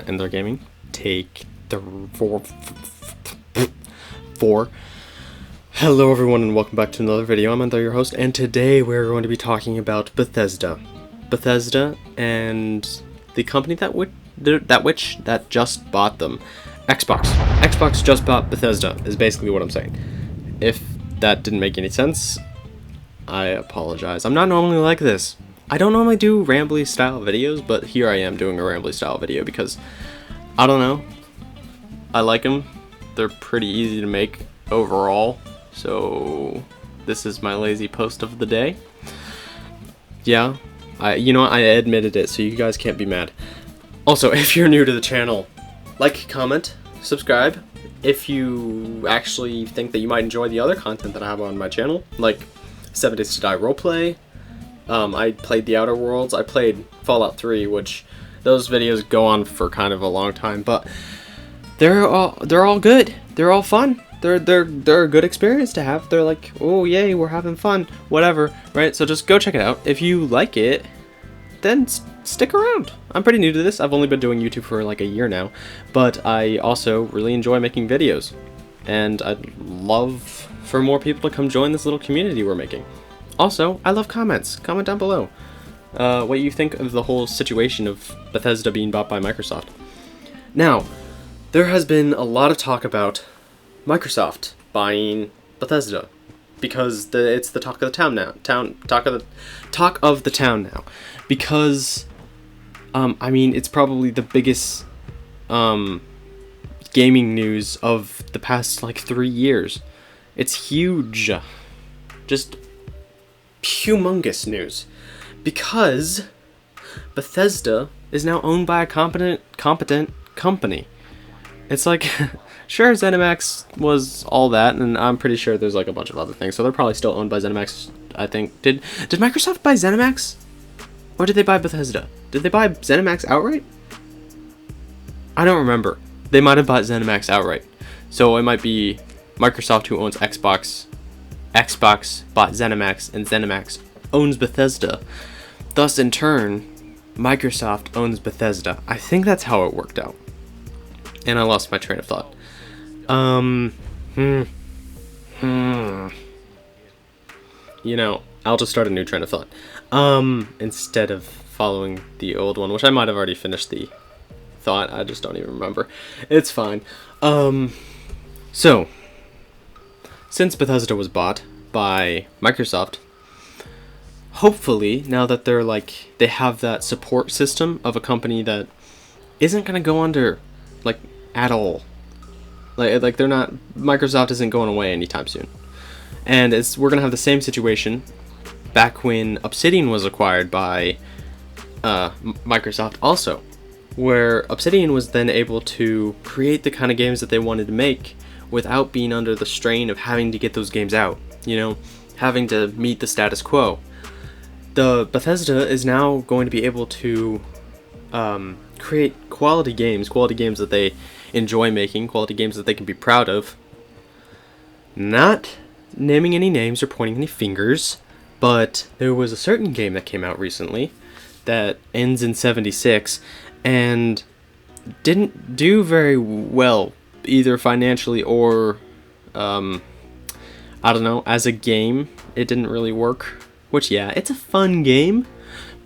Ender Gaming. Take the four. Hello everyone and welcome back to another video. I'm Ender, your host, and today we're going to be talking about Bethesda. Bethesda and the company that just bought them. Xbox. Xbox just bought Bethesda is basically what I'm saying. If that didn't make any sense, I apologize. I'm not normally like this. I don't normally do rambly style videos, but here I am doing a rambly style video because, I don't know, I like them. They're pretty easy to make overall, so this is my lazy post of the day. Yeah, I admitted it, so you guys can't be mad. Also, if you're new to the channel, like, comment, subscribe. If you actually think that you might enjoy the other content that I have on my channel, like 7 Days to Die roleplay, I played The Outer Worlds, I played Fallout 3, which those videos go on for kind of a long time, but they're all good. They're all fun. They're a good experience to have. They're like, oh yay, we're having fun, whatever, right? So just go check it out. If you like it, then stick around. I'm pretty new to this. I've only been doing YouTube for like a year now, but I also really enjoy making videos, and I'd love for more people to come join this little community we're making. Also, I love comments. Comment down below what you think of the whole situation of Bethesda being bought by Microsoft. Now, there has been a lot of talk about Microsoft buying Bethesda because it's the talk of the town now. Talk of the town now, because I mean, it's probably the biggest gaming news of the past like 3 years. It's huge, just humongous news, because Bethesda is now owned by a competent company. It's like, sure, ZeniMax was all that, and I'm pretty sure there's like a bunch of other things, so they're probably still owned by ZeniMax, I think. Did Microsoft buy ZeniMax? Or did they buy Bethesda? Did they buy ZeniMax outright? I don't remember. They might have bought ZeniMax outright. So it might be Microsoft who owns Xbox. Xbox bought ZeniMax, and ZeniMax owns Bethesda. Thus, in turn, Microsoft owns Bethesda. I think that's how it worked out. And I lost my train of thought. You know, I'll just start a new train of thought. Instead of following the old one, which I might have already finished the thought. I just don't even remember. It's fine. So, since Bethesda was bought by Microsoft, hopefully, now that they have that support system of a company that isn't going to go under, like, at all. Like they're not, Microsoft isn't going away anytime soon. And we're going to have the same situation back when Obsidian was acquired by Microsoft also, where Obsidian was then able to create the kind of games that they wanted to make without being under the strain of having to get those games out, you know, having to meet the status quo. The Bethesda is now going to be able to create quality games that they enjoy making, quality games that they can be proud of. Not naming any names or pointing any fingers, but there was a certain game that came out recently that ends in 76 and didn't do very well, either financially or, I don't know, as a game. It didn't really work, which, yeah, it's a fun game,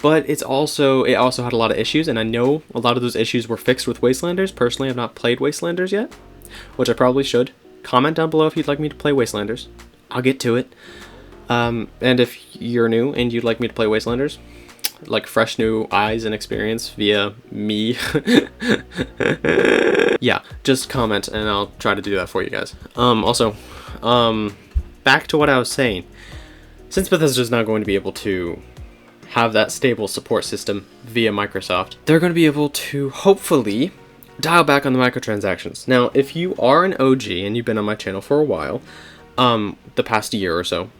but it also had a lot of issues, and I know a lot of those issues were fixed with Wastelanders. Personally, I've not played Wastelanders yet, which I probably should. Comment down below if you'd like me to play Wastelanders. I'll get to it. And if you're new and you'd like me to play Wastelanders, like fresh new eyes and experience via me, yeah, just comment and I'll try to do that for you guys. Also, back to what I was saying. Since Bethesda's not going to be able to have that stable support system via Microsoft, they're going to be able to hopefully dial back on the microtransactions. Now, if you are an OG and you've been on my channel for a while, the past year or so,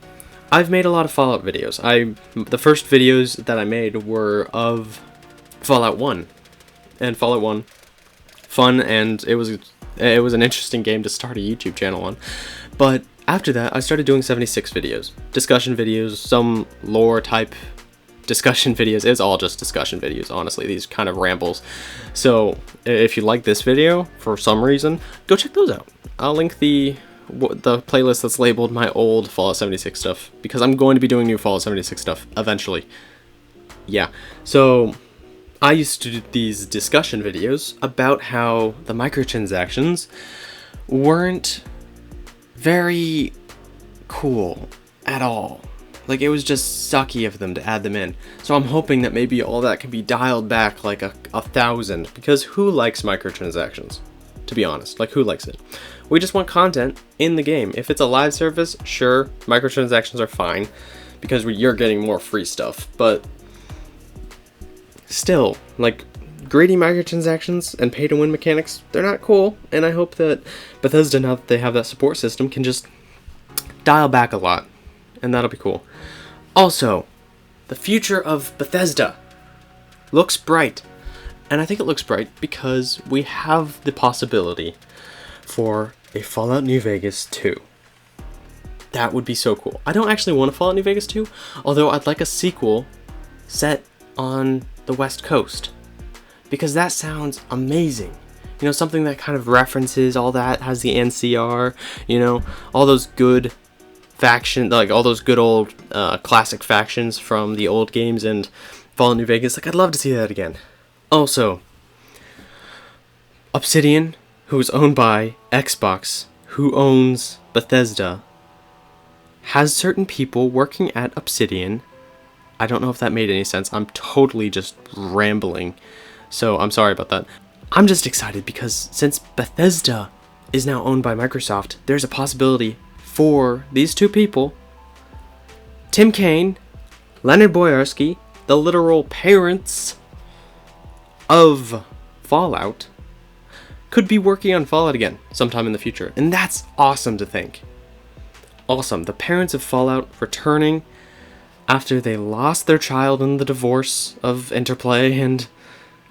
I've made a lot of Fallout videos. The first videos that I made were of Fallout 1, and Fallout 1, fun, and it was an interesting game to start a YouTube channel on. But after that, I started doing 76 videos, discussion videos, some lore type discussion videos. It's all just discussion videos, honestly, these kind of rambles. So if you like this video for some reason, go check those out. I'll link the playlist that's labeled my old Fallout 76 stuff, because I'm going to be doing new Fallout 76 stuff eventually. Yeah, so I used to do these discussion videos about how the microtransactions weren't very cool at all. Like, it was just sucky of them to add them in. So I'm hoping that maybe all that can be dialed back like a 1,000, because who likes microtransactions? To be honest, like, who likes it? We just want content in the game. If it's a live service, sure, microtransactions are fine, because you're getting more free stuff, but still, like, greedy microtransactions and pay-to-win mechanics, they're not cool, and I hope that Bethesda, now that they have that support system, can just dial back a lot, and that'll be cool. Also, the future of Bethesda looks bright, and I think it looks bright because we have the possibility for a Fallout New Vegas 2. That would be so cool. I don't actually want a Fallout New Vegas 2, although I'd like a sequel set on the West Coast, because that sounds amazing. You know, something that kind of references all that, has the NCR, you know, all those good faction, like all those good old classic factions from the old games and Fallout New Vegas. Like, I'd love to see that again. Also, Obsidian, who's owned by Xbox, who owns Bethesda, has certain people working at Obsidian. I don't know if that made any sense. I'm totally just rambling, so I'm sorry about that. I'm just excited because since Bethesda is now owned by Microsoft, there's a possibility for these two people, Tim Kaine, Leonard Boyarsky, the literal parents of Fallout, could be working on Fallout again sometime in the future. And that's awesome to think. Awesome. The parents of Fallout returning after they lost their child in the divorce of Interplay and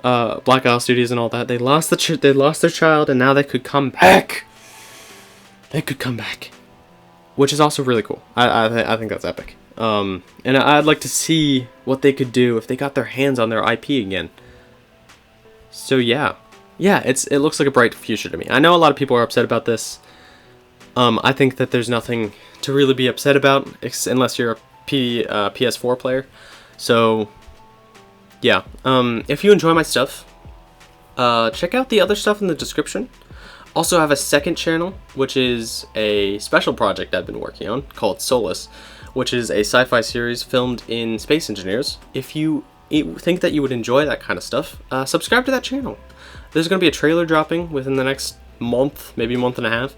Black Isle Studios and all that. They lost their child, and now they could come back. They could come back, which is also really cool. I think that's epic. And I'd like to see what they could do if they got their hands on their IP again. So yeah, it looks like a bright future to me. I know a lot of people are upset about this. I think that there's nothing to really be upset about unless you're a PS4 player. So yeah, if you enjoy my stuff, check out the other stuff in the description. Also, I have a second channel, which is a special project I've been working on called Solus, which is a sci-fi series filmed in space engineers. If you think that you would enjoy that kind of stuff, subscribe to that channel. There's going to be a trailer dropping within the next month, maybe a month and a half,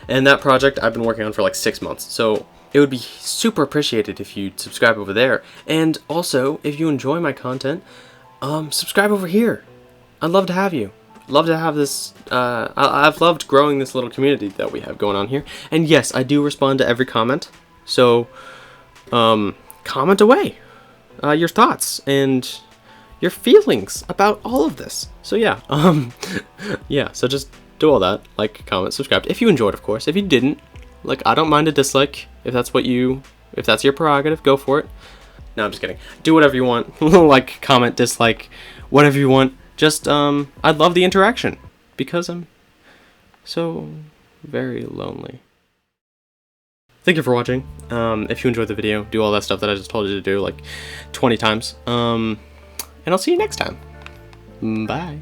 and that project I've been working on for like 6 months. So it would be super appreciated if you'd subscribe over there. And also, if you enjoy my content, subscribe over here. I'd love to have you. Love to have this. I've loved growing this little community that we have going on here. And yes, I do respond to every comment. So, comment away your thoughts and your feelings about all of this. So yeah, yeah. So just do all that. Like, comment, subscribe. If you enjoyed, of course. If you didn't, like, I don't mind a dislike. If that's your prerogative, go for it. No, I'm just kidding. Do whatever you want. Like, comment, dislike, whatever you want. Just, I'd love the interaction, because I'm so very lonely. Thank you for watching. If you enjoyed the video, do all that stuff that I just told you to do, like, 20 times. And I'll see you next time. Bye.